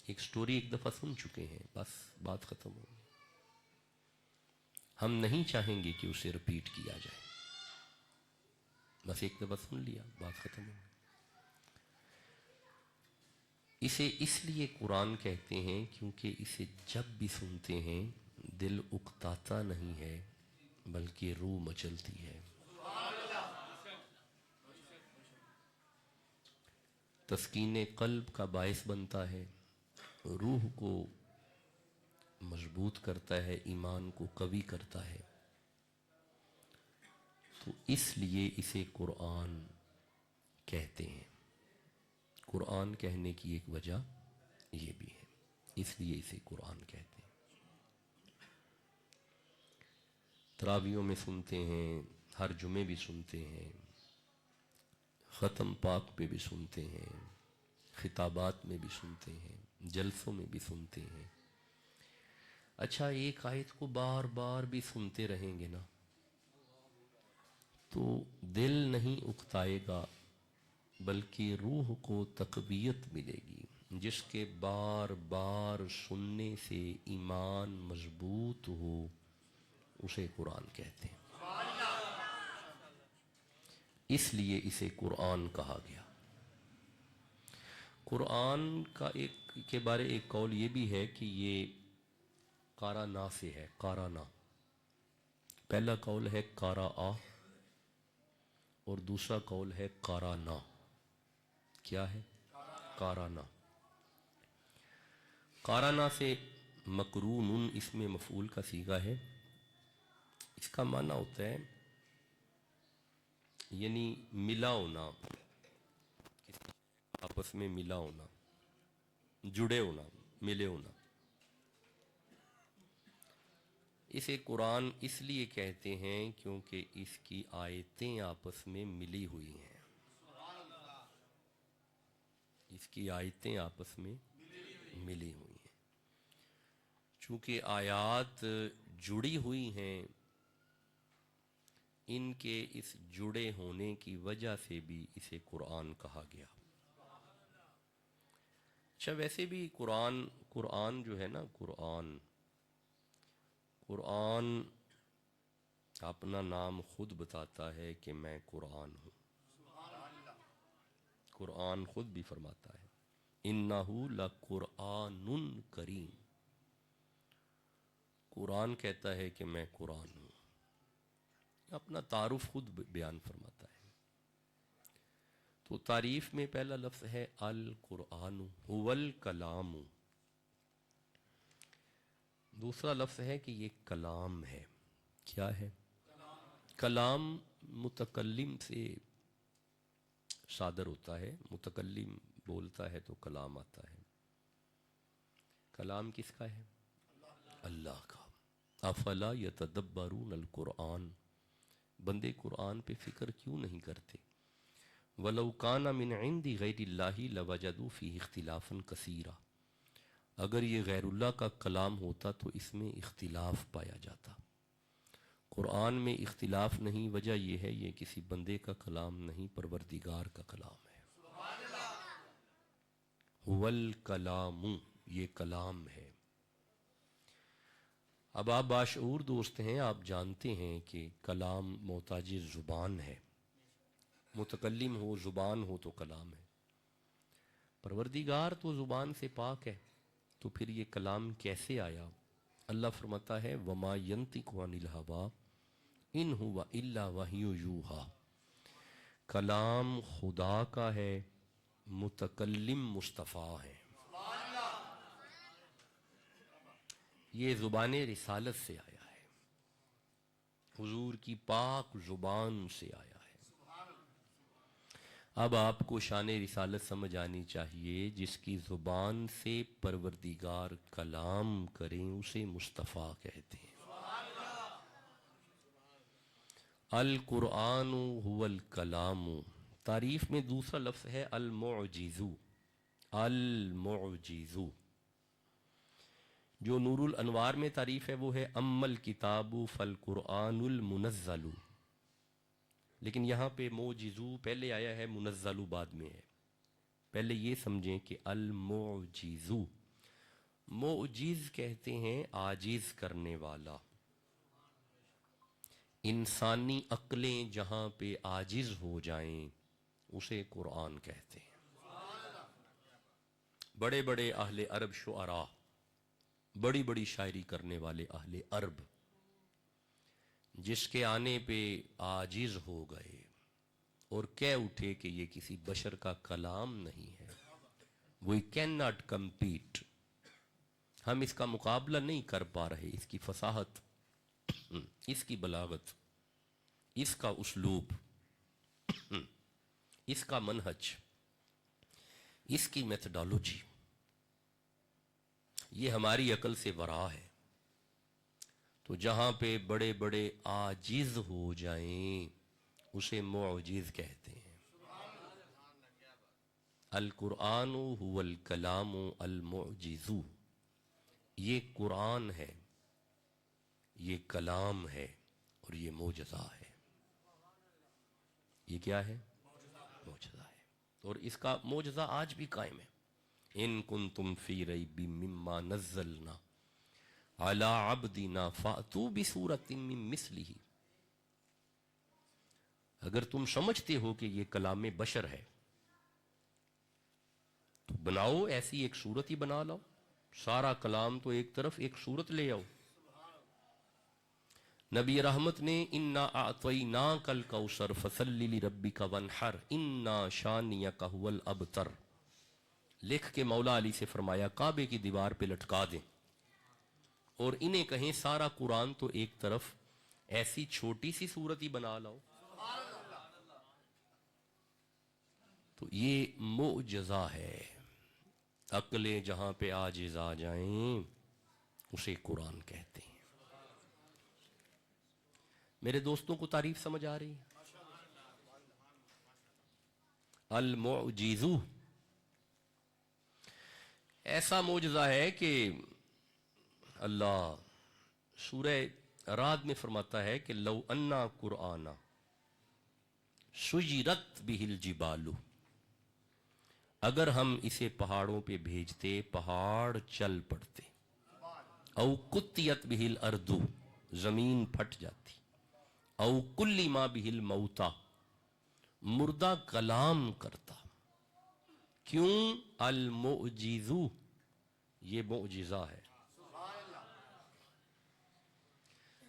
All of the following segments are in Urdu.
ایک سٹوری ایک دفعہ سن چکے ہیں، بس بات ختم ہو گئی. ہم نہیں چاہیں گے کہ اسے رپیٹ کیا جائے. بس ایک دفعہ سن لیا، بات ختم ہو گئی. اسے اس لیے قرآن کہتے ہیں کیونکہ اسے جب بھی سنتے ہیں دل اکتاتا نہیں ہے بلکہ روح مچلتی ہے. تسکین قلب کا باعث بنتا ہے، روح کو مضبوط کرتا ہے، ایمان کو قوی کرتا ہے. تو اس لیے اسے قرآن کہتے ہیں. قرآن کہنے کی ایک وجہ یہ بھی ہے، اس لیے اسے قرآن کہتے ہیں. تراویحوں میں سنتے ہیں، ہر جمعے بھی سنتے ہیں، ختم پاک پہ بھی سنتے ہیں، خطابات میں بھی سنتے ہیں، جلسوں میں بھی سنتے ہیں. اچھا، ایک آیت کو بار بار بھی سنتے رہیں گے نا تو دل نہیں اکتائے گا بلکہ روح کو تقویت ملے گی. جس کے بار بار سننے سے ایمان مضبوط ہو اسے قرآن کہتے ہیں. اس لیے اسے قرآن کہا گیا. قرآن کا ایک کے بارے ایک قول یہ بھی ہے کہ یہ قارانا سے ہے. قارانا، پہلا قول ہے قارا اور دوسرا قول ہے قارانا. کیا ہے؟ قارانا. قارانا سے مقرون اس میں مفعول کا صیغہ ہے. اس کا معنی ہوتا ہے یعنی ملا ہونا، آپس میں ملا ہونا، جڑے ہونا، ملے ہونا. اسے قرآن اس لیے کہتے ہیں کیونکہ اس کی آیتیں آپس میں ملی ہوئی ہیں. اس کی آیتیں آپس میں ملی ہوئی ہیں. چونکہ آیات جڑی ہوئی ہیں، ان کے اس جڑے ہونے کی وجہ سے بھی اسے قرآن کہا گیا. اچھا، ویسے بھی قرآن جو ہے نا، قرآن اپنا نام خود بتاتا ہے کہ میں قرآن ہوں. قرآن خود بھی فرماتا ہے اِنَّهُ لَقُرْآنٌ کریم. قرآن کہتا ہے کہ میں قرآن ہوں. اپنا تعارف خود بیان فرماتا ہے. تو تعریف میں پہلا لفظ ہے القرآن هو الکلام. دوسرا لفظ ہے کہ یہ کلام ہے. کیا ہے؟ کلام متکلم سے صادر ہوتا ہے. متکلم بولتا ہے تو کلام آتا ہے. کلام کس کا ہے؟ اللہ کا. افلا یتدبرون القرآن. بندے قرآن پہ فکر کیوں نہیں کرتے؟ وَلَوْ كَانَ مِنْ عِنْدِ غَيْرِ اللَّهِ لَوَجَدُوا فِيهِ اخْتِلَافًا كَثِيرًا. اگر یہ غیر اللہ کا کلام ہوتا تو اس میں اختلاف پایا جاتا. قرآن میں اختلاف نہیں، وجہ یہ ہے یہ کسی بندے کا کلام نہیں، پروردگار کا کلام ہے. هو الکلام، یہ کلام ہے. اب آپ باشعور دوست ہیں، آپ جانتے ہیں کہ کلام محتاج زبان ہے. متکلم ہو، زبان ہو تو کلام ہے. پروردگار تو زبان سے پاک ہے، تو پھر یہ کلام کیسے آیا؟ اللہ فرماتا ہے وَمَا يَنطِقُ عَنِ الْهَوَىٰ إِنْ هُوَ إِلَّا وَحْيٌ يُوحَىٰ. کلام خدا کا ہے، متکلم مصطفیٰ ہے. یہ زبان رسالت سے آیا ہے، حضور کی پاک زبان سے آیا ہے. اب آپ کو شان رسالت سمجھ آنی چاہیے. جس کی زبان سے پروردگار کلام کریں اسے مصطفیٰ کہتے ہیں. القرآن هو الکلام. تعریف میں دوسرا لفظ ہے المعجز. المعجز جو نور الانوار میں تعریف ہے وہ ہے اما الکتاب فالقرآن المنزل. لیکن یہاں پہ معجزو پہلے آیا ہے، منزل بعد میں ہے. پہلے یہ سمجھیں کہ المعجزو موجز کہتے ہیں عاجز کرنے والا. انسانی عقلیں جہاں پہ عاجز ہو جائیں اسے قرآن کہتے ہیں. بڑے بڑے اہل عرب شعراء، بڑی بڑی شاعری کرنے والے اہل عرب، جس کے آنے پہ عاجز ہو گئے اور کہہ اٹھے کہ یہ کسی بشر کا کلام نہیں ہے. وی کین ناٹ کمپیٹ، ہم اس کا مقابلہ نہیں کر پا رہے. اس کی فصاحت، اس کی بلاغت، اس کا اسلوب، اس کا منہج، اس کی میتھڈالوجی، یہ ہماری عقل سے ورا ہے. تو جہاں پہ بڑے بڑے عاجز ہو جائیں اسے معجز کہتے ہیں. القرآن هو الکلام المعجز، یہ قرآن ہے، یہ کلام ہے اور یہ معجزہ ہے. یہ کیا ہے؟ معجزہ ہے. اور اس کا معجزہ آج بھی قائم ہے. ان کنتم فی ریب مما نزلنا علی عبدنا فأتوا بسورۃ من مثلہ. اگر تم سمجھتے ہو کہ یہ کلام بشر ہے تو بناؤ ایسی ایک صورت ہی بنا لاؤ. سارا کلام تو ایک طرف، ایک صورت لے آؤ. نبی رحمت نے انا اعطیناک الکوثر فصلی لربک وانحر انا شانیک ھو الابتر لکھ کے مولا علی سے فرمایا کعبے کی دیوار پہ لٹکا دیں اور انہیں کہیں سارا قرآن تو ایک طرف، ایسی چھوٹی سی صورت ہی بنا لاؤ. تو یہ معجزہ ہے. عقلیں جہاں پہ عاجز آ جائیں اسے قرآن کہتے ہیں. میرے دوستوں کو تعریف سمجھ آ رہی ہے؟ المعجز ایسا معجزہ ہے کہ اللہ سورہ رعد میں فرماتا ہے کہ لو انا قرآن سجرت بہ الجبال، اگر ہم اسے پہاڑوں پہ بھیجتے پہاڑ چل پڑتے. او قطیت بہ الارض، زمین پھٹ جاتی. او کلم بہ الموتى، مردہ کلام کرتا. کیوں؟ المعجز، یہ معجزہ ہے.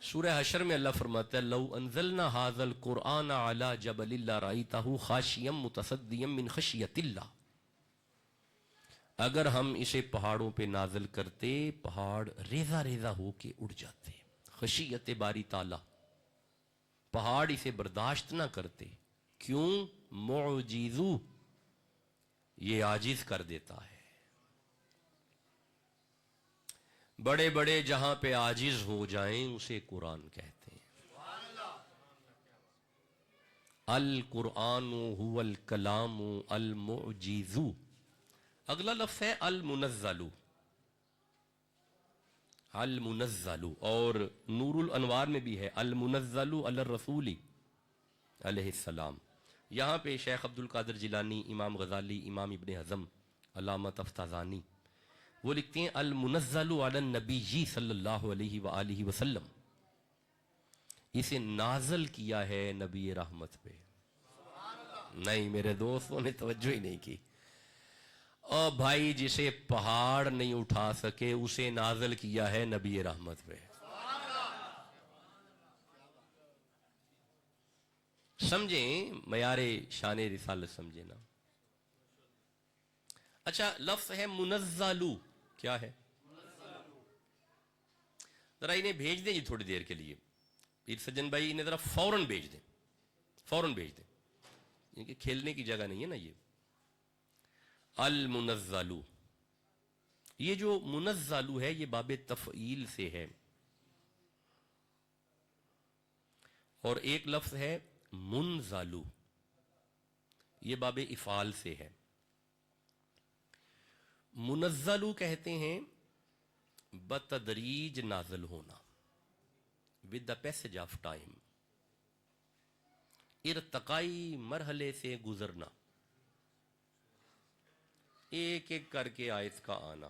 سورہ حشر میں اللہ فرماتا ہے لو انزلنا ھذا القرآن علی جبل لرأیتہ خاشعا متصدعا من خشیۃ اللہ. اگر ہم اسے پہاڑوں پہ نازل کرتے پہاڑ ریزہ ریزہ ہو کے اڑ جاتے. خشیت باری تعالی، پہاڑ اسے برداشت نہ کرتے. کیوں؟ معجز، یہ عاجز کر دیتا ہے. بڑے بڑے جہاں پہ عاجز ہو جائیں اسے قرآن کہتے ہیں. القرآن هو الکلام المعجز. اگلا لفظ ہے المنزل. المنزل، اور نور الانوار میں بھی ہے المنزل علی الرسول علیہ السلام. یہاں پہ شیخ عبد القادر جیلانی، امام غزالی، امام ابن حزم، علامہ تفتازانی وہ لکھتے ہیں المنزل علی النبی صلی اللہ علیہ وآلہ وسلم، اسے نازل کیا ہے نبی رحمت پہ. نہیں میرے دوستوں نے توجہ ہی نہیں کی. اور بھائی جسے پہاڑ نہیں اٹھا سکے اسے نازل کیا ہے نبی رحمت پہ. سمجھیں معیار شان رسالت، سمجھیں نا. اچھا لفظ ہے منزلو، کیا ہے؟ ذرا انہیں بھیج دیں جی تھوڑی دیر کے لیے. پیر سجن بھائی انہیں ذرا فوراً بھیج دیں، فوراً بھیج دیں، کیونکہ کھیلنے کی جگہ نہیں ہے نا یہ. المنزلو، یہ جو منزلو ہے یہ باب تفعیل سے ہے. اور ایک لفظ ہے منزلو، یہ باب افعال سے ہے. منزلو کہتے ہیں بتدریج نازل ہونا، with the passage of time، ارتقائی مرحلے سے گزرنا، ایک ایک کر کے آیت کا آنا.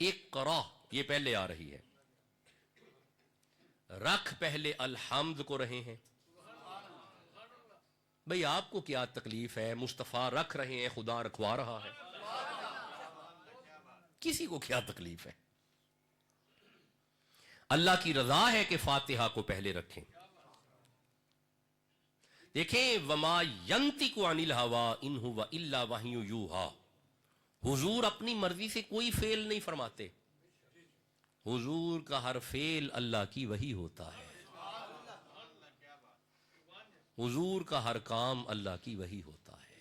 اقرا یہ پہلے آ رہی ہے، رکھ پہلے الحمد کو رہے ہیں. بھئی آپ کو کیا تکلیف ہے؟ مصطفیٰ رکھ رہے ہیں، خدا رکھوا رہا ہے، کسی کو کیا تکلیف ہے؟ اللہ کی رضا ہے کہ فاتحہ کو پہلے رکھیں. دیکھیں وما ینطق عن الہوی ان ھو الا وحی یوحی، حضور اپنی مرضی سے کوئی فعل نہیں فرماتے، حضور کا ہر فعل اللہ کی وحی ہوتا ہے، حضور کا ہر کام اللہ کی وحی ہوتا ہے،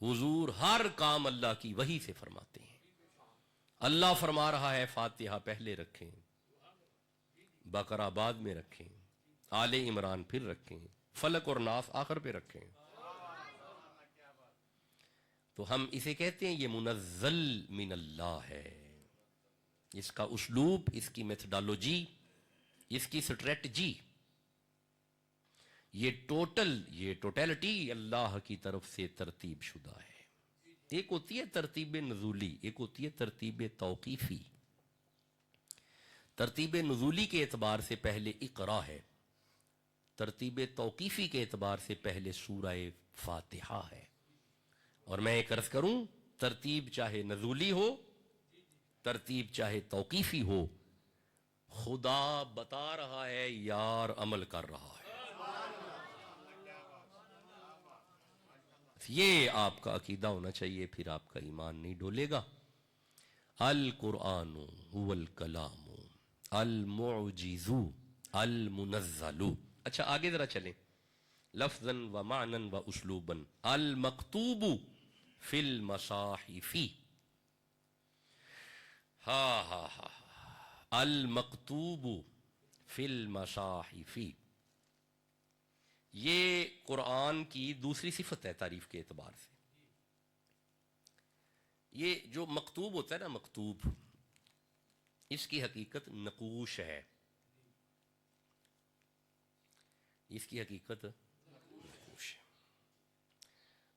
حضور ہر کام اللہ کی وحی سے فرماتے ہیں. اللہ فرما رہا ہے فاتحہ پہلے رکھیں، بقرہ بعد میں رکھیں، آل عمران پھر رکھیں، فلق اور ناس آخر پہ رکھیں. تو ہم اسے کہتے ہیں یہ منزل من اللہ ہے. اس کا اسلوب، اس کی میتھڈالوجی، اس کی سٹریٹجی، یہ ٹوٹلٹی اللہ کی طرف سے ترتیب شدہ ہے. ایک ہوتی ہے ترتیب نزولی، ایک ہوتی ہے ترتیب توقیفی. ترتیب نزولی کے اعتبار سے پہلے اقرا ہے، ترتیب توقیفی کے اعتبار سے پہلے سورہ فاتحہ ہے. اور میں ایک عرض کروں، ترتیب چاہے نزولی ہو، ترتیب چاہے توقیفی ہو، خدا بتا رہا ہے، یار عمل کر رہا ہے. یہ آپ کا عقیدہ ہونا چاہیے، پھر آپ کا ایمان نہیں ڈولے گا. القرآن هو الکلام المعجز المنزل. اچھا آگے ذرا چلیں، لفظا و معنی و اسلوبا المکتوب فی المصاحف. المکتوب فی المصاحف، یہ قرآن کی دوسری صفت ہے تعریف کے اعتبار سے. یہ جو مکتوب ہوتا ہے نا، مکتوب، اس کی حقیقت نقوش ہے. اس کی حقیقت نقوش ہے.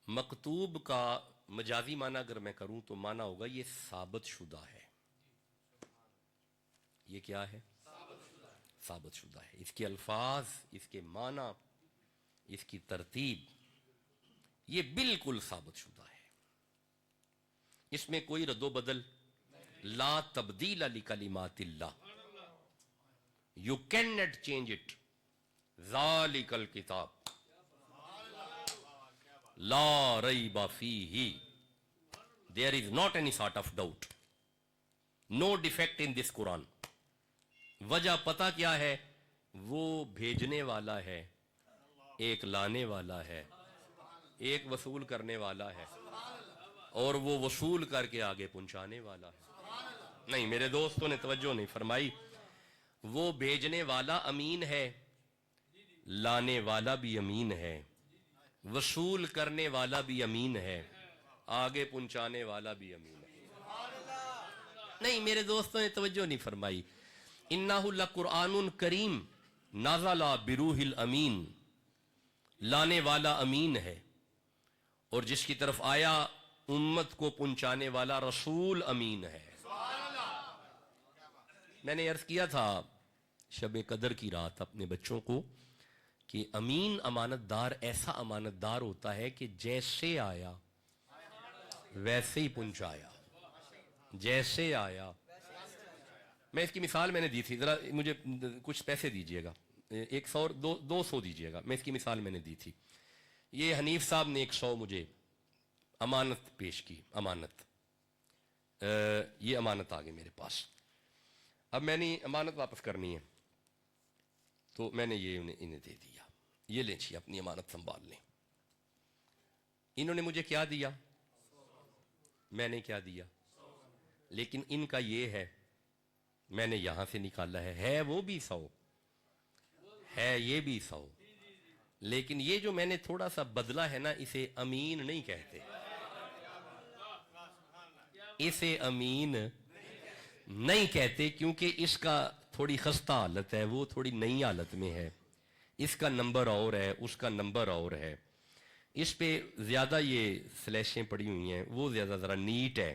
مکتوب کا مجازی معنی اگر میں کروں تو معنی ہوگا یہ ثابت شدہ ہے. یہ کیا ہے؟ ثابت شدہ ہے. اس کے الفاظ، اس کے معنی، اس کی ترتیب، یہ بالکل ثابت شدہ ہے. اس میں کوئی رد و بدل، لا تبدیل لکلمات اللہ، you can not change it. ذالک الکتاب لا ریب فیہ، there is not any sort of doubt, no defect in this Quran. وجہ پتہ کیا ہے؟ وہ بھیجنے والا ہے، ایک لانے والا ہے، ایک وصول کرنے والا ہے، اور وہ وصول کر کے آگے پہنچانے والا ہے. نہیں، میرے دوستوں نے توجہ نہیں فرمائی. وہ بھیجنے والا امین ہے، لانے والا بھی امین ہے، وصول کرنے والا بھی امین ہے، آگے پہنچانے والا بھی امین ہے. نہیں، میرے دوستوں نے توجہ نہیں فرمائی. انہ لقرآن کریم نازل بروح الامین، لانے والا امین ہے، اور جس کی طرف آیا امت کو پہنچانے والا رسول امین ہے. میں نے عرض کیا تھا شب قدر کی رات اپنے بچوں کو کہ امین امانت دار ایسا امانت دار ہوتا ہے کہ جیسے آیا ویسے ہی پہنچایا، جیسے آیا. میں اس کی مثال میں نے دی تھی، ذرا مجھے کچھ پیسے دیجئے گا، 100 200 دیجئے گا. میں اس کی مثال میں نے دی تھی. یہ حنیف صاحب نے 100 مجھے امانت پیش کی، امانت، یہ امانت آ گئی میرے پاس. اب میں نے امانت واپس کرنی ہے تو میں نے یہ انہیں دے دیا، یہ لیں جی اپنی امانت سنبھال لیں. انہوں نے مجھے کیا دیا؟ میں نے کیا دیا؟ لیکن ان کا یہ ہے، میں نے یہاں سے نکالا ہے وہ بھی 100 ہے، یہ بھی 100، لیکن یہ جو میں نے تھوڑا سا بدلا ہے نا، اسے امین نہیں کہتے، اسے امین نہیں کہتے، کیونکہ اس کا تھوڑی خستہ حالت ہے، وہ تھوڑی نئی حالت میں ہے، اس کا نمبر اور ہے، اس کا نمبر اور ہے، اس پہ زیادہ یہ سلیشیں پڑی ہوئی ہیں، وہ زیادہ ذرا نیٹ ہے.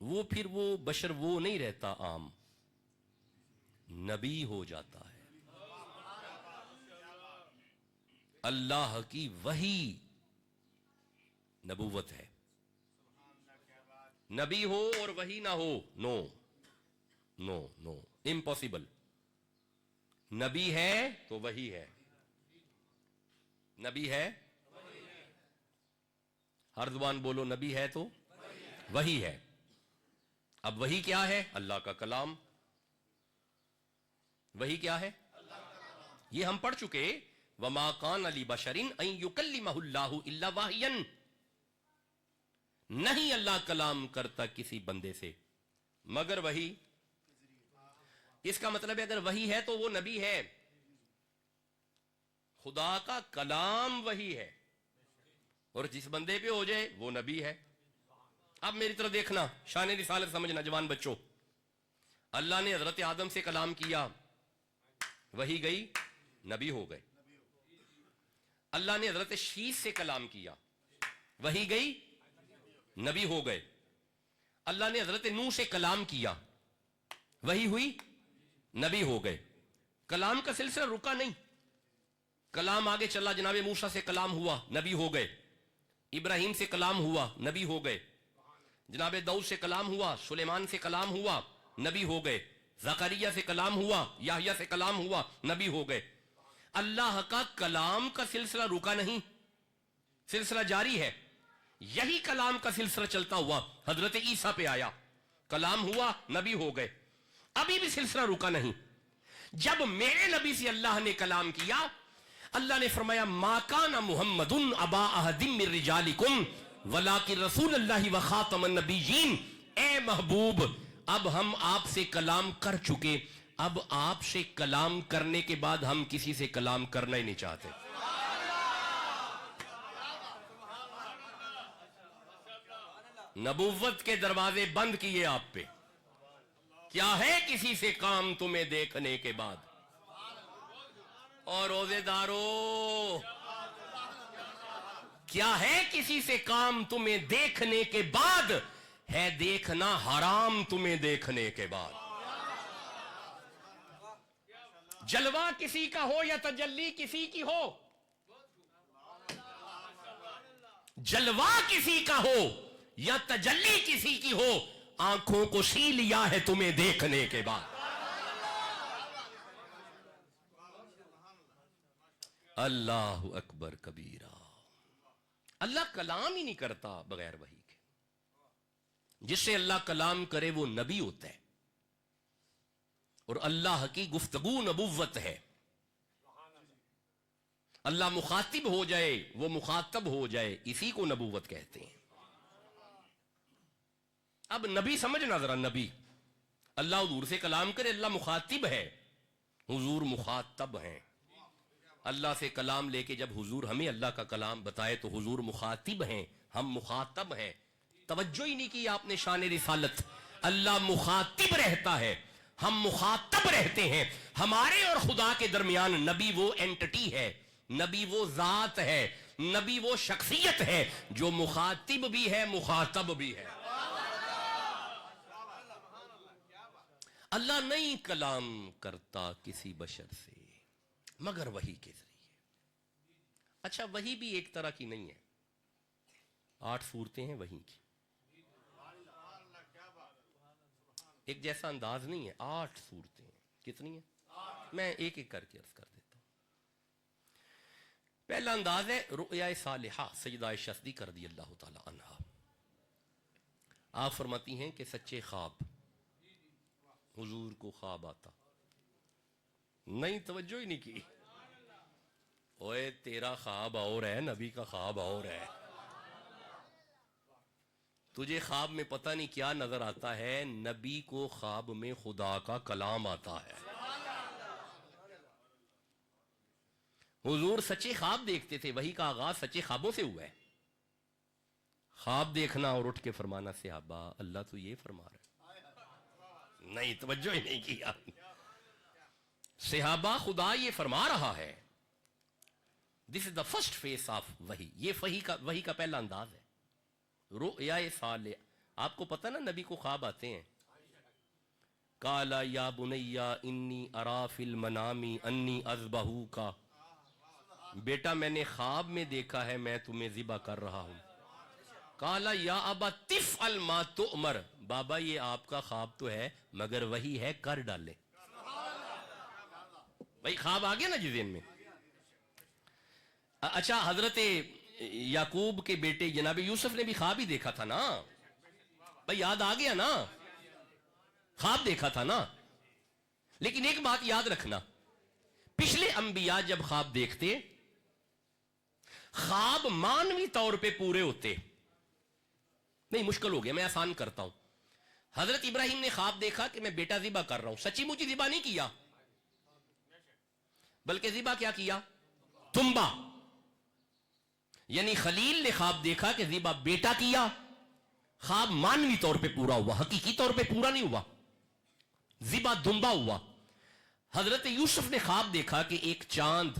وہ پھر وہ بشر وہ نہیں رہتا عام، نبی ہو جاتا ہے. اللہ کی وحی نبوت ہے. نبی ہو اور وحی نہ ہو، نو نو نو، امپاسبل. نبی ہے تو وحی ہے، نبی ہے. ہر زبان بولو، نبی ہے تو وحی ہے. اب وحی کیا ہے؟ اللہ کا کلام. وحی کیا ہے؟ یہ ہم پڑھ چکے. وما کان لبشر ان یکلمہ اللہ الا وحیا، نہیں اللہ کلام کرتا کسی بندے سے مگر وحی. اس کا مطلب ہے اگر وحی ہے تو وہ نبی ہے. خدا کا کلام وحی ہے، اور جس بندے پہ ہو جائے وہ نبی ہے. اب میری طرف دیکھنا، شان رسالت سمجھنا جوان بچوں. اللہ نے حضرت آدم سے کلام کیا، وحی گئی، نبی ہو گئے. اللہ نے حضرت شیش سے کلام کیا، وحی گئی، نبی ہو گئے. اللہ نے حضرت نوح سے کلام کیا، وحی ہوئی، نبی ہو گئے. کلام کا سلسلہ رکا نہیں، کلام آگے چلا. جناب موسیٰ سے کلام ہوا، نبی ہو گئے. ابراہیم سے کلام ہوا، نبی ہو گئے. جناب داؤد سے کلام ہوا، سلیمان سے کلام ہوا، نبی ہو گئے. زکریا سے کلام ہوا، یحییٰ سے کلام ہوا، نبی ہو گئے. اللہ کا کلام کا سلسلہ رکا نہیں، سلسلہ جاری ہے. یہی کلام کا سلسلہ چلتا ہوا حضرت عیسیٰ پہ آیا، کلام ہوا، نبی ہو گئے. ابھی بھی سلسلہ رکا نہیں. جب میرے نبی سے اللہ نے کلام کیا، اللہ نے فرمایا ما کان محمد ابا احد من رجالکم ولکن رسول اللہ وخاتم النبیین. اے محبوب، اب ہم آپ سے کلام کر چکے، اب آپ سے کلام کرنے کے بعد ہم کسی سے کلام کرنا ہی نہیں چاہتے. نبوت کے دروازے بند کیے آپ پہ. کیا ہے کسی سے کام تمہیں دیکھنے کے بعد؟ اور روزے دارو، کیا ہے کسی سے کام تمہیں دیکھنے کے بعد؟ ہے دیکھنا حرام تمہیں دیکھنے کے بعد. جلوہ کسی کا ہو یا تجلی کسی کی ہو، جلوہ کسی کا ہو یا تجلی کسی کی ہو، آنکھوں کو سی لیا ہے تمہیں دیکھنے کے بعد. اللہ اکبر کبیرہ. اللہ کلام ہی نہیں کرتا بغیر وحی کے. جس سے اللہ کلام کرے وہ نبی ہوتا ہے، اور اللہ کی گفتگو نبوت ہے. اللہ مخاطب ہو جائے، وہ مخاطب ہو جائے، اسی کو نبوت کہتے ہیں. اب نبی سمجھنا ذرا، نبی اللہ حضور سے کلام کرے، اللہ مخاطب ہے، حضور مخاطب ہیں. اللہ سے کلام لے کے جب حضور ہمیں اللہ کا کلام بتائے تو حضور مخاطب ہیں، ہم مخاطب ہیں. توجہ ہی نہیں کی آپ نے شان رسالت. اللہ مخاطب رہتا ہے، ہم مخاطب رہتے ہیں. ہمارے اور خدا کے درمیان نبی وہ اینٹی ہے، نبی وہ ذات ہے، نبی وہ شخصیت ہے جو مخاطب بھی ہے، مخاطب بھی ہے. اللہ نہیں کلام کرتا کسی بشر سے مگر وحی کے ذریعے. اچھا، وحی بھی ایک طرح کی نہیں ہے. 8 صورتیں ہیں وحی کی، ایک جیسا انداز نہیں ہے. 8 صورتیں ہیں. کتنی ہیں؟ میں ایک ایک کر کے عرض کر دیتا ہوں. پہلا انداز ہے رؤیا صالحہ. سیدہ عائشہ صدیقہ رضی اللہ تعالی عنہا آپ فرماتی ہیں کہ سچے خواب، حضور کو خواب آتا. نہیں، توجہ ہی نہیں کی. اوے تیرا خواب اور ہے، نبی کا خواب اور ہے. تجھے خواب میں پتہ نہیں کیا نظر آتا ہے، نبی کو خواب میں خدا کا کلام آتا ہے. حضور سچے خواب دیکھتے تھے. وحی کا آغاز سچے خوابوں سے ہوا ہے. خواب دیکھنا اور اٹھ کے فرمانا صحابہ اللہ تو یہ فرما رہا ہے. نہیں، توجہ ہی نہیں کیا. صحابہ خدا یہ فرما رہا ہے. دس از دا فرسٹ فیس آف وحی. یہ وحی کا پہلا انداز ہے. رؤیا صالح. آپ کو پتہ نا نبی کو خواب آتے ہیں. کالا یا بنیا انی ارا فی المنام انی اذبحوک، بیٹا میں نے خواب میں دیکھا ہے میں تمہیں ذبح کر رہا ہوں. کالا یا ابا تفعل ما تؤمر، بابا یہ آپ کا خواب تو ہے مگر وہی ہے کر ڈالے. بھائی خواب آ گیا نا جی ذہن میں. اچھا حضرت یعقوب کے بیٹے جناب یوسف نے بھی خواب ہی دیکھا تھا نا بھائی، یاد آ گیا نا، خواب دیکھا تھا نا. لیکن ایک بات یاد رکھنا، پچھلے انبیاء جب خواب دیکھتے خواب مانوی طور پہ پورے ہوتے. نہیں مشکل ہو گیا، میں آسان کرتا ہوں. حضرت ابراہیم نے خواب دیکھا کہ میں بیٹا ذبح کر رہا ہوں، سچی مچی ذبح نہیں کیا بلکہ ذبح کیا کیا؟ تنبا. یعنی خلیل نے خواب دیکھا کہ ذبح بیٹا کیا، خواب مانوی طور پہ پورا ہوا، حقیقی طور پہ پورا نہیں ہوا، ذبح دنبا ہوا. حضرت یوسف نے خواب دیکھا کہ ایک چاند،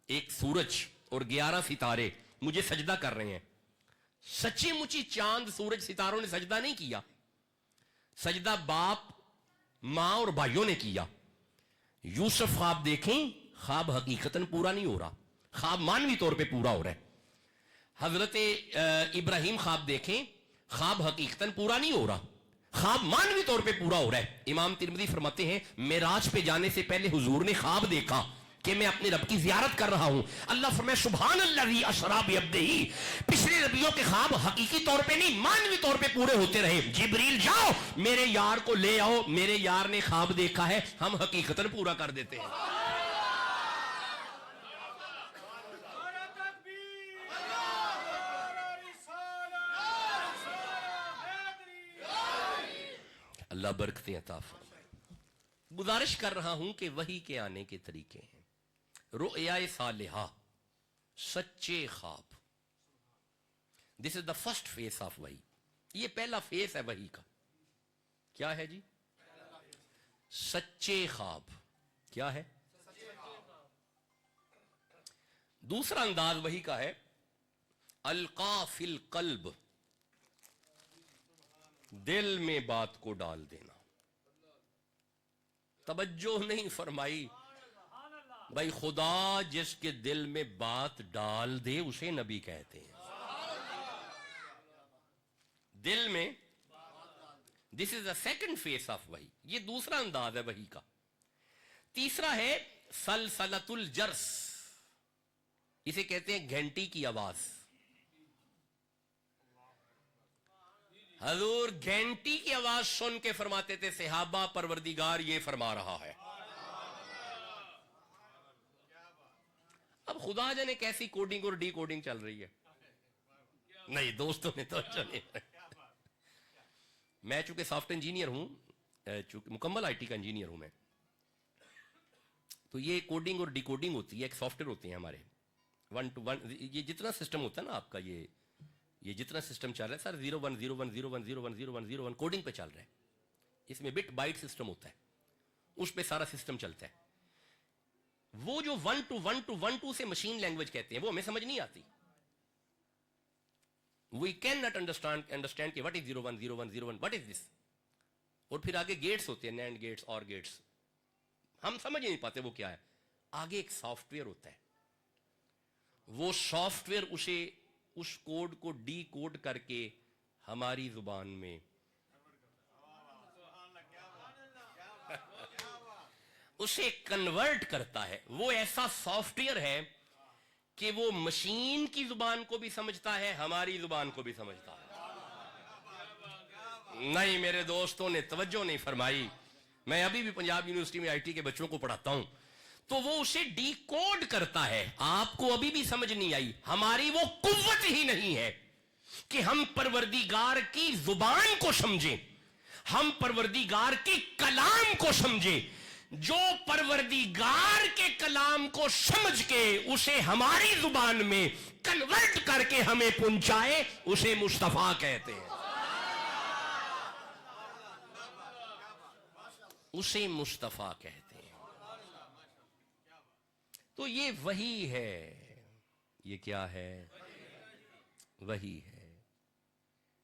ایک سورج اور 11 ستارے مجھے سجدہ کر رہے ہیں. سچی مچی چاند سورج ستاروں نے سجدہ نہیں کیا، سجدہ باپ ماں اور بھائیوں نے کیا. یوسف خواب دیکھیں، خواب حقیقتاً پورا نہیں ہو رہا، خواب مانوی طور پہ پورا ہو رہا ہے. حضرت ابراہیم خواب دیکھیں، خواب حقیقتاً پورا نہیں ہو رہا، خواب مانوی طور پہ پورا ہو رہا ہے. امام ترمذی فرماتے ہیں معراج پہ جانے سے پہلے حضور نے خواب دیکھا کہ میں اپنے رب کی زیارت کر رہا ہوں. اللہ فرمائے سبحان الذی اسری بعبدہ. پچھلے نبیوں کے خواب حقیقی طور پہ نہیں مانوی طور پہ پورے ہوتے رہے. جبریل جاؤ میرے یار کو لے آؤ، میرے یار نے خواب دیکھا ہے، ہم حقیقتاً پورا کر دیتے ہیں. اللہ برکتیں عطا فرمائے. گزارش کر رہا ہوں کہ وحی کے آنے کے طریقے ہیں. رؤیا صالحہ، سچے خواب. دس از دا فرسٹ فیس آف وحی. یہ پہلا فیس ہے وحی کا. کیا ہے جی؟ سچے خواب. کیا ہے؟ دوسرا انداز وحی کا ہے القا فی القلب، دل میں بات کو ڈال دینا. توجہ نہیں فرمائی بھائی، خدا جس کے دل میں بات ڈال دے اسے نبی کہتے ہیں. دل میں، دس از دا سیکنڈ فیس آف وحی. یہ دوسرا انداز ہے وحی کا. تیسرا ہے سلسلۃ الجرس، اسے کہتے ہیں گھنٹی کی آواز. حضور گھنٹی کی آواز سن کے فرماتے تھے صحابہ پروردگار یہ فرما رہا ہے. اب خدا جانے کیسی کوڈنگ اور ڈی کوڈنگ چل رہی ہے. نہیں دوستوں نے توجہ نہیں. میں چونکہ سافٹ انجینئر ہوں، چونکہ مکمل آئی ٹی کا انجینئر ہوں میں، تو یہ کوڈنگ اور ڈی کوڈنگ ہوتی ہے. ایک سافٹ ویئر ہوتے ہیں ہمارے 1 to 1، یہ جتنا سسٹم ہوتا ہے نا آپ کا، یہ جتنا سسٹم چل رہا ہے سر 01010101010 کوڈنگ پہ چل رہا ہے. اس میں بٹ بائٹ سسٹم ہوتا ہے، اس پہ سارا سسٹم چلتا ہے. وہ جو 1 to 1 to 1 2 سے مشین لینگویج کہتے ہیں وہ ہمیں سمجھ نہیں آتی. وی کین ناٹ انڈرسٹینڈ کہ وٹ از 010101 وٹ از دس. اور پھر آگے گیٹس ہوتے ہیں، نینڈ گیٹس اور گیٹس، ہم سمجھ نہیں پاتے وہ کیا ہے. آگے ایک سافٹ ویئر ہوتا ہے، وہ سافٹ ویئر اس کوڈ کو ڈی کوڈ کر کے ہماری زبان میں اسے کنورٹ کرتا ہے. وہ ایسا سافٹ ویئر ہے کہ وہ مشین کی زبان کو بھی سمجھتا ہے، ہماری زبان کو بھی سمجھتا ہے. نہیں میرے دوستوں نے توجہ نہیں فرمائی. میں ابھی بھی پنجاب یونیورسٹی میں آئی ٹی کے بچوں کو پڑھاتا ہوں، تو وہ اسے ڈی کوڈ کرتا ہے. آپ کو ابھی بھی سمجھ نہیں آئی، ہماری وہ قوت ہی نہیں ہے کہ ہم پروردگار کی زبان کو سمجھیں، ہم پروردگار کی کلام کو سمجھیں. جو پروردگار کے کلام کو سمجھ کے اسے ہماری زبان میں کنورٹ کر کے ہمیں پہنچائے اسے مصطفیٰ کہتے ہیں. اسے مصطفیٰ کہتے ہیں. تو یہ وحی ہے. یہ کیا ہے؟ وحی ہے.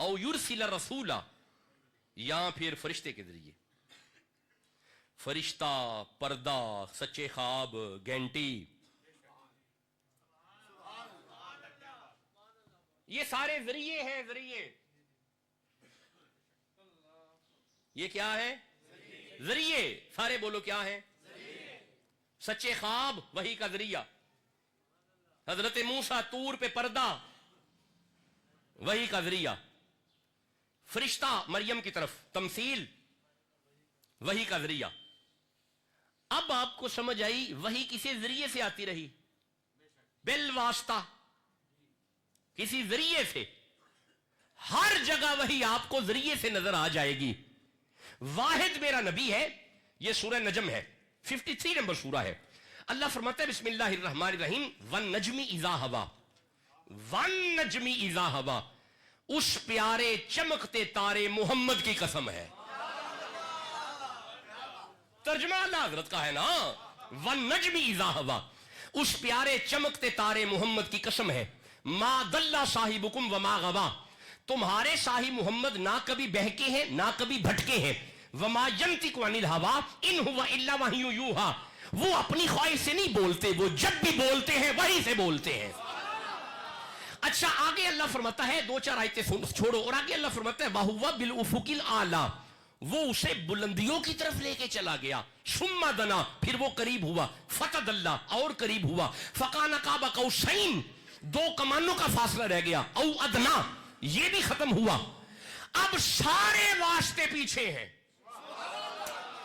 او یرسل رسولا یا پھر فرشتے کے ذریعے. فرشتہ، پردہ، سچے خواب، گھنٹی، یہ سارے ذریعے ہیں. ذریعے یہ کیا ہے؟ ذریعے. سارے بولو کیا ہے؟ سچے خواب وحی کا ذریعہ. حضرت موسیٰ طور پہ پردہ وحی کا ذریعہ. فرشتہ مریم کی طرف تمثیل وحی کا ذریعہ. اب آپ کو سمجھ آئی وحی کسی ذریعے سے آتی رہی؟ بالواسطہ، کسی ذریعے سے. ہر جگہ وحی آپ کو ذریعے سے نظر آ جائے گی. واحد میرا نبی ہے. یہ سورہ نجم ہے، 53 نمبر سورہ ہے. اللہ فرماتا ہے بسم اللہ الرحمن الرحیم والنجم اذا ہوا، والنجم اذا ہوا، اس پیارے چمکتے تارے محمد کی قسم ہے. ترجمہ اللہ حضرت کا ہے نا، والنجم اذا ہوا، اس پیارے چمکتے تارے محمد کی قسم ہے. ما ضل صاحبکم وما غوا، تمہارے صاحب محمد نہ کبھی بہکے ہیں نہ کبھی بھٹکے ہیں. وما ینطق عن الہوا ان هو الا وحی یوحی، وہ اپنی خواہش سے نہیں بولتے، وہ جب بھی بولتے ہیں وحی سے بولتے ہیں. اچھا آگے اللہ فرماتا ہے، دو چار آیتیں چھوڑو، اور آگے اللہ فرماتا ہے وَهُوَ بِالْأُفُقِ الْأَعْلَى، وہ اسے بلندیوں کی طرف لے کے چلا گیا. ثُمَّ دَنَا، پھر وہ قریب ہوا. فَتَدَلَّا، اور قریب ہوا. فَكَانَ قَابَ قَوْسَيْنِ، دو کمانوں کا فاصلہ رہ گیا. او ادنا، یہ بھی ختم ہوا. اب سارے واسطے پیچھے ہیں.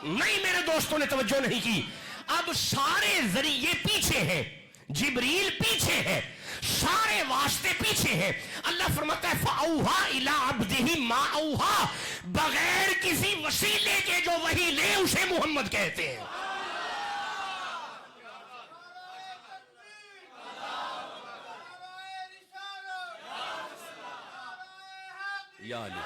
نہیں میرے دوستوں نے توجہ نہیں کی. اب سارے ذریعے پیچھے ہیں. جبریل پیچھے ہے، سارے واسطے پیچھے ہیں. اللہ فرماتا ہے فَأَوْحَا إِلَىٰ عَبْدِهِ مَا أَوْحَا، بغیر کسی وسیلے کے جو وحی لے اسے محمد کہتے ہیں. یا علی.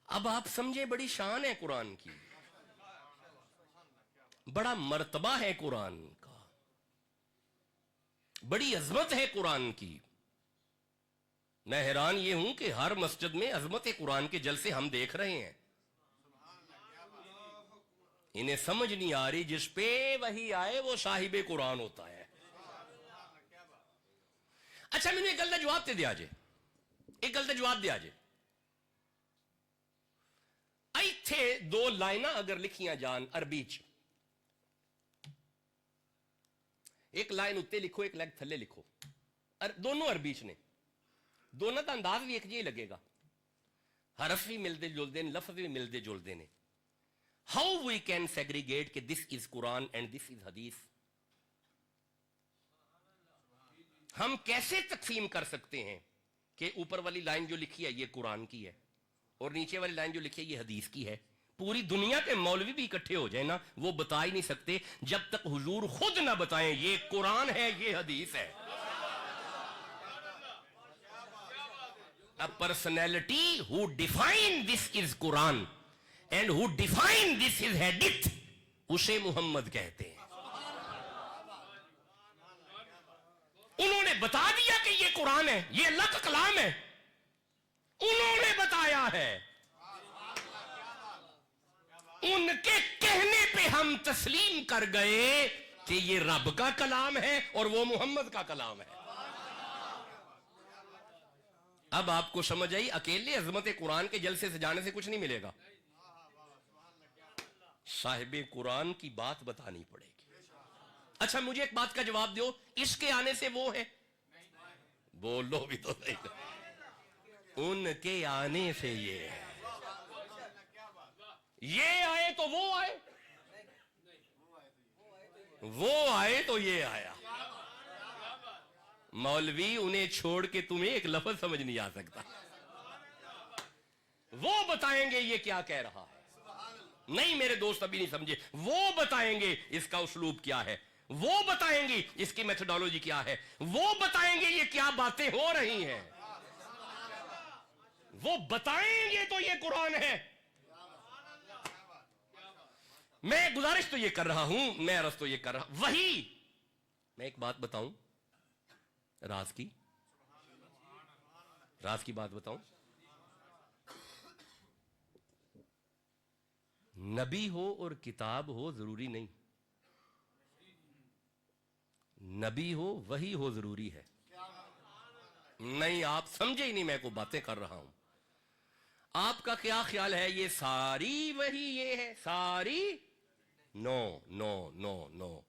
اب آپ سمجھیں بڑی شان ہے قرآن کی، بڑا مرتبہ ہے قرآن کا، بڑی عظمت ہے قرآن کی. میں حیران یہ ہوں کہ ہر مسجد میں عظمت قرآن کے جلسے ہم دیکھ رہے ہیں. انہیں سمجھ نہیں آ رہی جس پہ وحی آئے وہ صاحب قرآن ہوتا ہے. اچھا میں نے ایک گل جواب دیا جے، ایک گل جواب دیا جے. ایتھے دو لائناں اگر لکھیاں جان عربی چ، ایک لائن اتنے لکھو ایک لائن تھلے لکھو، دونوں عربی چ نے، دونوں کا انداز بھی ایک جہی لگے گا، حرف بھی ملتے جلتے ہیں، لفظ بھی ملتے جلتے ہیں. ہاؤ وی کین سیگریگیٹ کہ دس از قرآن اینڈ دس از حدیث؟ ہم کیسے تقسیم کر سکتے ہیں کہ اوپر والی لائن جو لکھی ہے یہ قرآن کی ہے اور نیچے والی لائن جو لکھی ہے یہ حدیث کی ہے؟ پوری دنیا کے مولوی بھی اکٹھے ہو جائیں نا، وہ بتا ہی نہیں سکتے جب تک حضور خود نہ بتائیں یہ قرآن ہے یہ حدیث ہے. A personality who define this is Quran and who define this is hadith، اسے محمد کہتے ہیں. انہوں نے بتا دیا کہ یہ قرآن ہے، یہ اللہ کا کلام ہے، انہوں نے بتایا ہے. ان کے کہنے پہ ہم تسلیم کر گئے کہ یہ رب کا کلام ہے اور وہ محمد کا کلام ہے. اب آپ کو سمجھ آئی اکیلے عظمت قرآن کے جلسے سے جانے سے کچھ نہیں ملے گا، صاحب قرآن کی بات بتانی پڑے گی. اچھا مجھے ایک بات کا جواب دیو، اس کے آنے سے وہ ہے؟ بولو بھی تو نہیں. ان کے آنے سے یہ ہے، یہ آئے تو وہ آئے، وہ آئے تو یہ آیا. مولوی انہیں چھوڑ کے تمہیں ایک لفظ سمجھ نہیں آ سکتا. وہ بتائیں گے یہ کیا کہہ رہا ہے. نہیں میرے دوست ابھی نہیں سمجھے. وہ بتائیں گے اس کا اسلوب کیا ہے، وہ بتائیں گے اس کی میتھڈالوجی کیا ہے، وہ بتائیں گے یہ کیا باتیں ہو رہی ہیں، وہ بتائیں گے تو یہ قرآن ہے. میں گزارش تو یہ کر رہا ہوں، میں عرض تو یہ کر رہا ہوں. وہی میں ایک بات بتاؤں راز کی، راز کی بات بتاؤں، نبی ہو اور کتاب ہو ضروری نہیں، نبی ہو وہی ہو ضروری ہے نہیں. آپ سمجھے ہی نہیں میں کو باتیں کر رہا ہوں. آپ کا کیا خیال ہے یہ ساری وہی یہ ہے ساری؟ نو نو نو نو،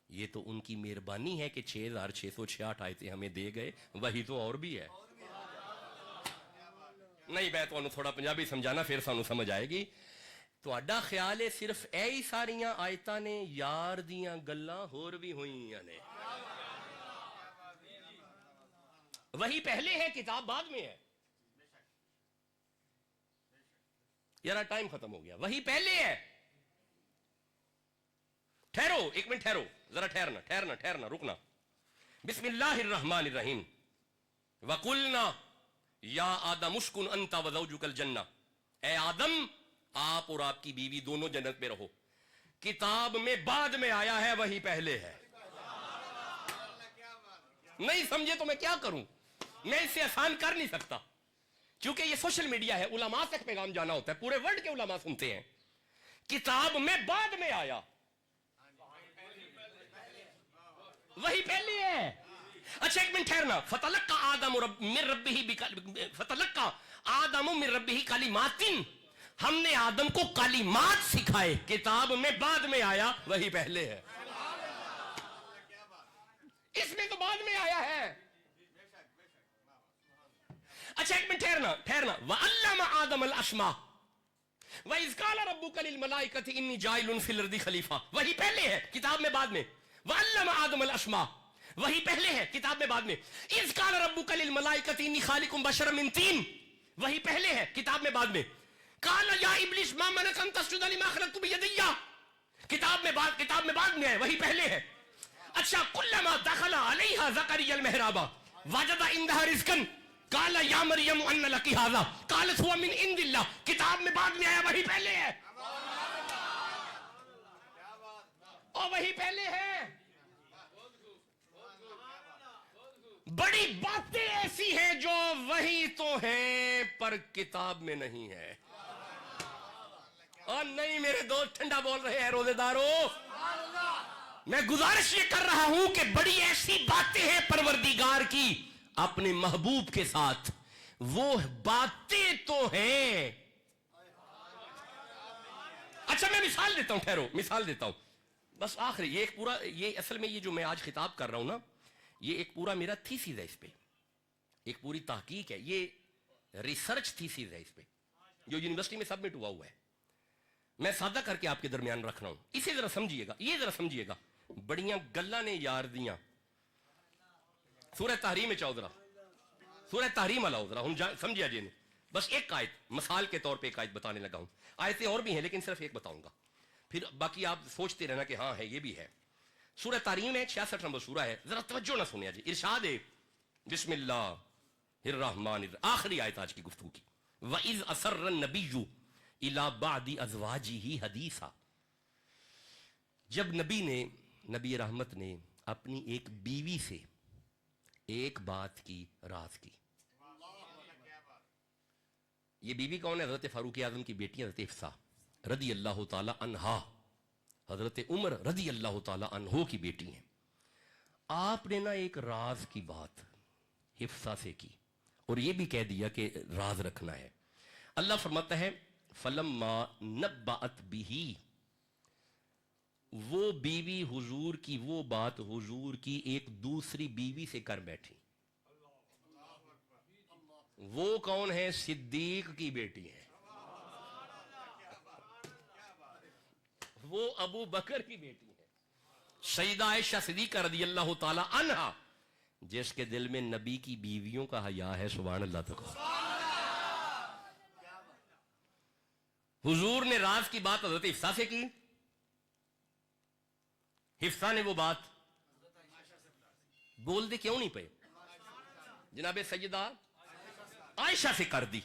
یہ تو ان کی مہربانی ہے کہ 6666 آیتیں ہمیں دے گئے، وہی تو اور بھی ہے. نہیں میں تو تھوڑا پنجابی سمجھانا پھر سانو سمجھ آئے گی. تہاڈا خیال ہے صرف ایہی ساریاں آیتاں نے یار دیاں گلاں ہور بھی ہوئیاں نے؟ وہی پہلے ہے کتاب بعد میں ہے. یار ٹائم ختم ہو گیا. وہی پہلے ہے. ٹھہرو ایک منٹ، ٹھہرو ذرا، ٹھہرنا رکنا. بسم اللہ الرحمن الرحیم. وَقُلْنَا یا آدم اسکن انت وزوجک الجنہ، اے آدم آپ اور آپ کی بیوی دونوں جنت میں رہو. کتاب میں بعد میں آیا ہے، وہی پہلے ہے. نہیں سمجھے تو میں کیا کروں؟ میں اس سے آسان کر نہیں سکتا، کیونکہ یہ سوشل میڈیا ہے، علماء تک پیغام جانا ہوتا ہے، پورے ورلڈ کے علماء سنتے ہیں. کتاب میں بعد میں آیا، وہی پہلے ہے. اچھا ایک منٹ ٹھہرنا. فتلقى آدم من ربہ کلمات، ہم نے آدم کو کلمات سکھائے. کتاب میں بعد میں آیا، وہی پہلے ہے. اس میں تو بعد میں آیا ہے. اچھا ایک منٹ ٹھہرنا. وَعَلَّمَ آدَمَ الْأَسْمَاءَ وَإِذْ قَالَ رَبُّكَ لِلْمَلَائِكَةِ إِنِّي جَاعِلٌ فِي الْأَرْضِ خَلِيفَةً، وہی پہلے ہے کتاب میں بعد میں. وَعَلَّمَ آدَمَ الْأَسْمَاءَ وہی پہلے ہے کتاب میں بعد میں. اِذْ قَالَ رَبُّكَ لِلْمَلَائِكَةِ إِنِّي خَالِقٌ بَشَرًا مِّن طِينٍ وہی پہلے ہے کتاب میں بعد میں. قَالَ يَا إِبْلِيسُ مَا مَنَعَكَ أَن تَسْجُدَ لِمَا خَلَقْتُ بِيَدَيَّ، کتاب میں بعد میں ہے، وہی پہلے ہے. اچھا كُلَّمَا دَخَلَ عَلَيْهَا زَكَرِيَّا الْمِحْرَابَ وَجَدَ عِندَهَا رِزْقًا قَالَ يَا مَرْيَمُ أَنَّ لَكِ هَٰذَا قَالَتْ هُوَ مِنْ عِندِ اللَّهِ، کتاب میں بعد میں آیا، وہی پہلے ہے. اور وہی پہلے ہے. بڑی باتیں ایسی ہیں جو وہی تو ہیں پر کتاب میں نہیں ہے. اور نہیں میرے دوست ٹھنڈا بول رہے ہیں روزے داروں، میں گزارش یہ کر رہا ہوں کہ بڑی ایسی باتیں ہیں پروردگار کی اپنے محبوب کے ساتھ، وہ باتیں تو ہیں. اچھا میں مثال دیتا ہوں، ٹھہرو مثال دیتا ہوں بس آخری. یہ ایک پورا، یہ اصل میں یہ جو میں آج خطاب کر رہا ہوں نا، یہ ایک پورا میرا تھیسیز ہے، اس پہ ایک پوری تحقیق ہے، یہ ریسرچ تھیسیز ہے اس پہ جو یونیورسٹی میں سبمٹ ہوا ہے. میں سادہ کر کے آپ کے درمیان رکھ رہا ہوں، اسے ذرا سمجھیے گا، یہ ذرا سمجھیے گا. بڑیاں گلاں نے یار دیاں. سورہ تحریم میں چاہو ذرا، سورہ تحریم علاؤ ذرا، ہم سمجھیا جی. بس ایک آیت مثال کے طور پہ ایک آیت بتانے لگا ہوں. آیتیں اور بھی ہیں لیکن صرف ایک بتاؤں گا، پھر باقی آپ سوچتے رہنا کہ ہاں ہے یہ بھی ہے. سورہ تحریم ہے، 66 نمبر سورہ ہے. ذرا توجہ نہ سنیا جی. ارشاد ہے بسم اللہ الرحمن الرحیم، آخری آیت آج کی گفتگو کی. وَإِذْ أَسَرَّ النَّبِيُّ إِلَىٰ بَعْدِ أَزْوَاجِهِ حَدِيثًا، جب نبی رحمت نے اپنی ایک بیوی سے ایک بات کی، راز کی. یہ بیوی کون ہے؟ حضرت فاروق اعظم کی بیٹی حضرت حفصہ رضی اللہ تعالی عنہا، حضرت عمر رضی اللہ تعالی عنہ کی بیٹی ہیں. آپ نے نا ایک راز کی بات حفصہ سے کی اور یہ بھی کہہ دیا کہ راز رکھنا ہے. اللہ فرماتا ہے فَلَمَّا نَبَّأَتْ بِهِ، وہ بیوی حضور کی وہ بات حضور کی ایک دوسری بیوی سے کر بیٹھی. وہ کون ہے؟ صدیق کی بیٹی ہے، وہ ابو بکر کی بیٹی ہے، سیدہ عائشہ صدیقہ رضی اللہ تعالی عنہا، جس کے دل میں نبی کی بیویوں کا حیا ہے. سبحان اللہ تعالی. حضور نے راز کی بات حضرت حفصہ سے کی، حفصہ نے وہ بات بول دے کیوں نہیں پے جناب سیدہ عائشہ سے کر دی.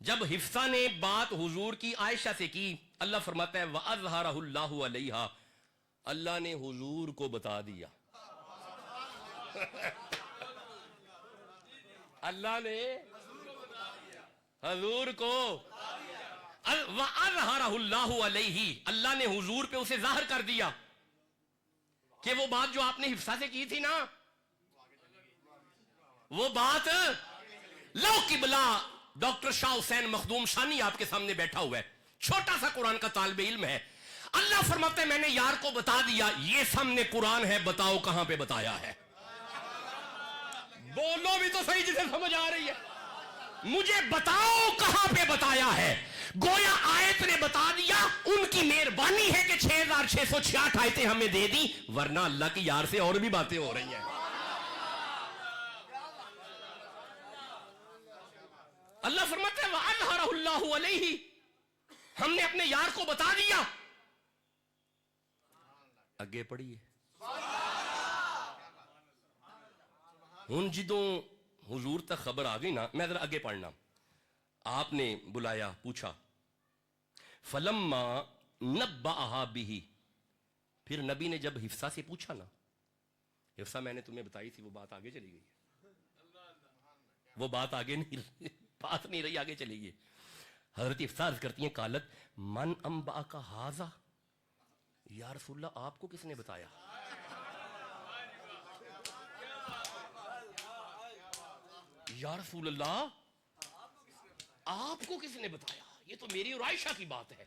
جب حفصہ نے بات حضور کی عائشہ سے کی، اللہ فرماتا ہے وَأَظْهَرَهُ اللَّهُ عَلَيْهَا، اللہ نے حضور کو بتا دیا. اللہ نے حضور کو وَأَظْهَرَهُ اللَّهُ عَلَيْهِ، اللہ نے حضور پہ اسے ظاہر کر دیا کہ وہ بات جو آپ نے حفصہ سے کی تھی نا، وہ بات لو قبلہ ڈاکٹر شاہ حسین مخدوم شانی آپ کے سامنے بیٹھا ہوا ہے، چھوٹا سا قرآن کا طالب علم ہے. اللہ فرماتے ہیں میں نے یار کو بتا دیا، یہ سامنے قرآن ہے، بتاؤ کہاں پہ بتایا ہے. بولو بھی تو صحیح جسے سمجھ آ رہی ہے. مجھے بتاؤ کہاں پہ بتایا ہے. گویا آیت نے بتا دیا، ان کی مہربانی ہے کہ 6666 آیتیں ہمیں دے دی، ورنہ اللہ کی یار سے اور بھی باتیں ہو رہی ہیں. اللہ فرماتا ہے وَأَظْهَرَهُ اللَّهُ عَلَيْهِ، ہم نے اپنے یار کو بتا دیا. اگے پڑھیے. ہن جدوں حضور تک خبر آ گئی نا، میں ذرا اگے پڑھنا. آپ نے بلایا، پوچھا. فَلَمَّا نَبَّأَهَا بِهِ، پھر نبی نے جب حفصہ سے پوچھا نا، حفصہ میں نے تمہیں بتائی تھی، وہ بات آگے چلی گئی، وہ بات آگے نہیں، بات نہیں رہی، آگے چلی گئی. حضرت حفصہ عرض کرتی ہیں قالت من انبأک ھذا، یا رسول اللہ آپ کو کس نے بتایا؟ یا رسول اللہ آپ کو کس نے بتایا؟ یہ تو میری اور عائشہ کی بات ہے.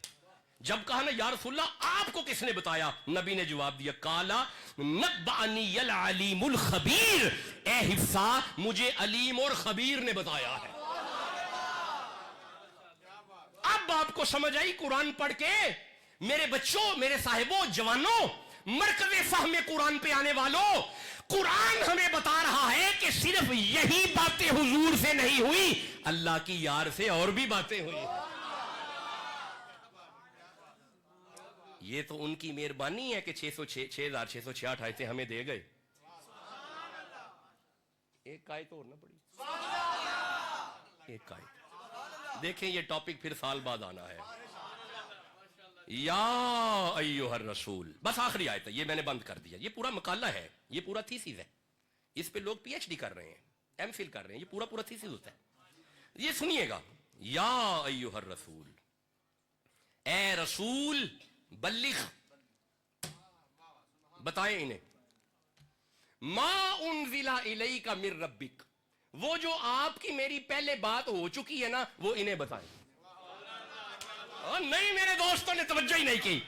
جب کہا نا یا رسول اللہ آپ کو کس نے بتایا، نبی نے جواب دیا قالا نبأنی العلیم الخبیر، اے حفصہ مجھے علیم اور خبیر نے بتایا ہے. اب آپ کو سمجھ آئی قرآن پڑھ کے. میرے بچوں، میرے صاحبوں، جوانوں، مرکز فہم قرآن پہ آنے والوں، قرآن ہمیں بتا رہا ہے کہ صرف یہی باتیں حضور سے نہیں ہوئی، اللہ کی یار سے اور بھی باتیں ہوئی. یہ تو ان کی مہربانی ہے کہ 6666 آیتیں ہمیں دے گئے. ایک آیت اور نہ پڑی، ایک آیت دیکھیں. یہ ٹاپک پھر سال بعد آنا ہے. یا ایھا الرسول، بس آخری آیت ہے، یہ میں نے بند کر دیا. یہ پورا مقالہ ہے، یہ پورا تھیسس ہے. اس پہ لوگ پی ایچ ڈی کر رہے ہیں، ایم فل کر رہے ہیں. یہ پورا تھیسس ہوتا ہے. یہ سنیے گا. یا ایھا الرسول، اے رسول بلغ، بتائیں انہیں ما انزل الیک من ربک، وہ جو آپ کی میری پہلے بات ہو چکی ہے نا، وہ انہیں بتائیں. نہیں میرے دوستوں نے توجہ ہی نہیں کی.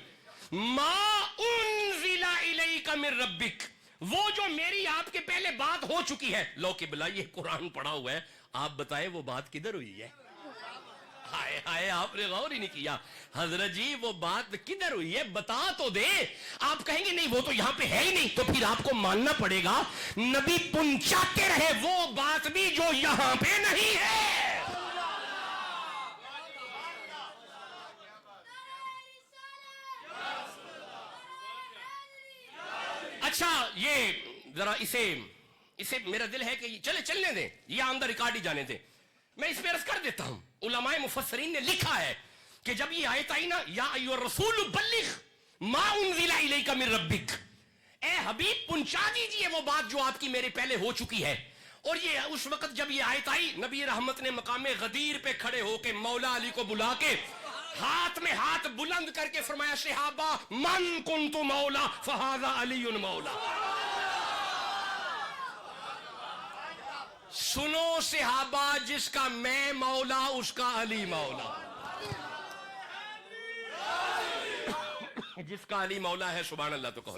ما انزل الیک من ربک، وہ جو میری آپ کے پہلے بات ہو چکی ہے. لو قبلہ یہ قرآن پڑھا ہوا ہے، آپ بتائیں وہ بات کدھر ہوئی ہے؟ ہائے ہائے، آپ نے غور ہی نہیں کیا. حضرت جی وہ بات کدھر ہوئی ہے بتا تو دے. آپ کہیں گے نہیں وہ تو یہاں پہ ہے ہی نہیں، تو پھر آپ کو ماننا پڑے گا نبی پہنچاتے رہے وہ بات بھی جو یہاں پہ نہیں ہے. اچھا یہ ذرا اسے میرا دل ہے کہ چلنے دیں، یہ آن دا ریکارڈ ہی جانے دیں. میں اس پہ عرض کر دیتا ہوں، علماء مفسرین نے لکھا ہے کہ جب یہ آیت آئی نا یا ایھا الرسول بلغ ما انزل الیک من ربک، اے حبیب پہنچا دیجئے وہ بات جو آپ کی میرے پہلے ہو چکی ہے. اور یہ اس وقت جب یہ آیت آئی، نبی رحمت نے مقام غدیر پہ کھڑے ہو کے مولا علی کو بلا کے ہاتھ میں ہاتھ بلند کر کے فرمایا صحابہ من کنت مولا فہذا علی مولا. سنو صحابہ، جس کا میں مولا اس کا علی مولا، جس کا علی مولا ہے سبحان اللہ تو کہو.